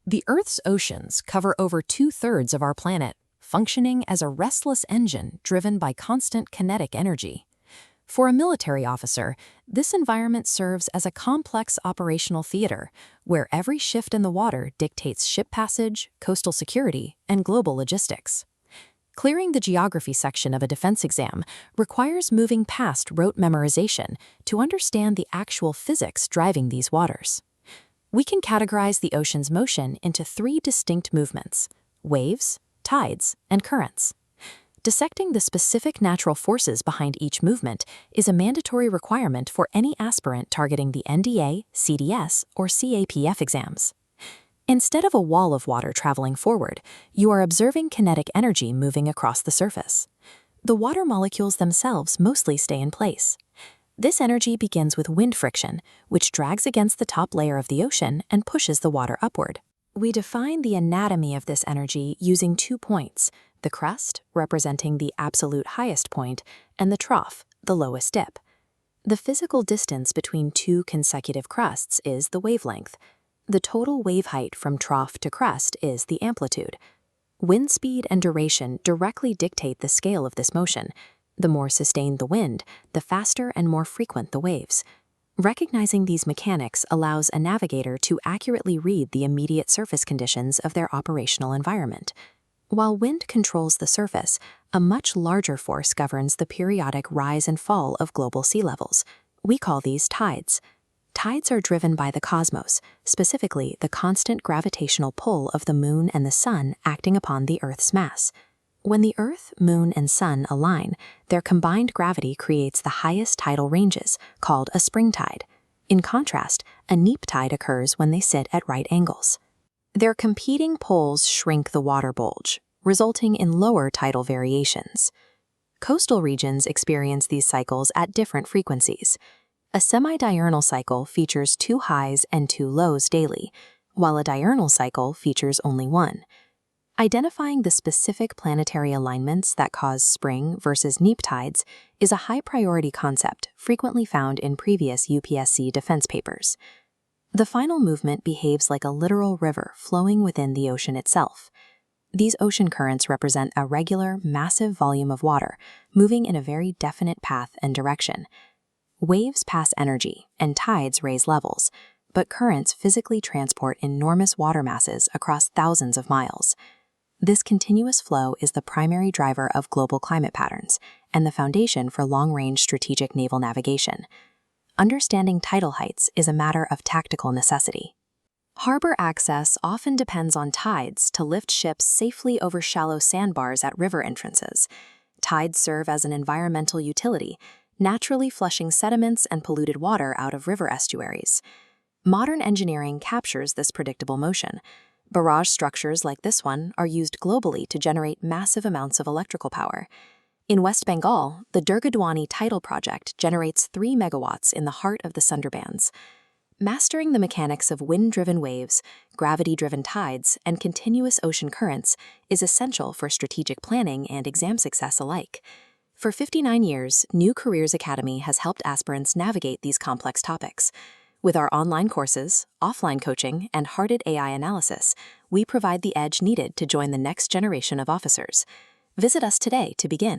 The Earth's oceans cover over 2/3 of our planet, functioning as a restless engine driven by constant kinetic energy. For a military officer, this environment serves as a complex operational theater, where every shift in the water dictates ship passage, coastal security, and global logistics. Clearing the geography section of a defense exam requires moving past rote memorization to understand the actual physics driving these waters. We can categorize the ocean's motion into 3 distinct movements: waves, tides, and currents. Dissecting the specific natural forces behind each movement is a mandatory requirement for any aspirant targeting the NDA, CDS, or CAPF exams. Instead of a wall of water traveling forward, you are observing kinetic energy moving across the surface. The water molecules themselves mostly stay in place. This energy begins with wind friction, which drags against the top layer of the ocean and pushes the water upward. We define the anatomy of this energy using 2 points: the crest, representing the absolute highest point, and the trough, the lowest dip. The physical distance between 2 consecutive crests is the wavelength. The total wave height from trough to crest is the amplitude. Wind speed and duration directly dictate the scale of this motion. The more sustained the wind, the faster and more frequent the waves. Recognizing these mechanics allows a navigator to accurately read the immediate surface conditions of their operational environment. While wind controls the surface, a much larger force governs the periodic rise and fall of global sea levels. We call these tides. Tides are driven by the cosmos, specifically the constant gravitational pull of the moon and the sun acting upon the Earth's mass. When the Earth, moon, and sun align, their combined gravity creates the highest tidal ranges, called a spring tide. In contrast, a neap tide occurs when they sit at right angles. Their competing poles shrink the water bulge, resulting in lower tidal variations. Coastal regions experience these cycles at different frequencies. A semi-diurnal cycle features 2 highs and 2 lows daily, while a diurnal cycle features only 1. Identifying the specific planetary alignments that cause spring versus neap tides is a high-priority concept frequently found in previous UPSC defense papers. The final movement behaves like a literal river flowing within the ocean itself. These ocean currents represent a regular, massive volume of water moving in a very definite path and direction. Waves pass energy, and tides raise levels, but currents physically transport enormous water masses across thousands of miles. This continuous flow is the primary driver of global climate patterns and the foundation for long-range strategic naval navigation. Understanding tidal heights is a matter of tactical necessity. Harbor access often depends on tides to lift ships safely over shallow sandbars at river entrances. Tides serve as an environmental utility, naturally flushing sediments and polluted water out of river estuaries. Modern engineering captures this predictable motion. Barrage structures like this one are used globally to generate massive amounts of electrical power. In West Bengal, the Durgadwani tidal project generates 3 megawatts in the heart of the Sundarbans. Mastering the mechanics of wind-driven waves, gravity-driven tides, and continuous ocean currents is essential for strategic planning and exam success alike. For 59 years, New Careers Academy has helped aspirants navigate these complex topics. With our online courses, offline coaching, and Hardit AI analysis, we provide the edge needed to join the next generation of officers. Visit us today to begin.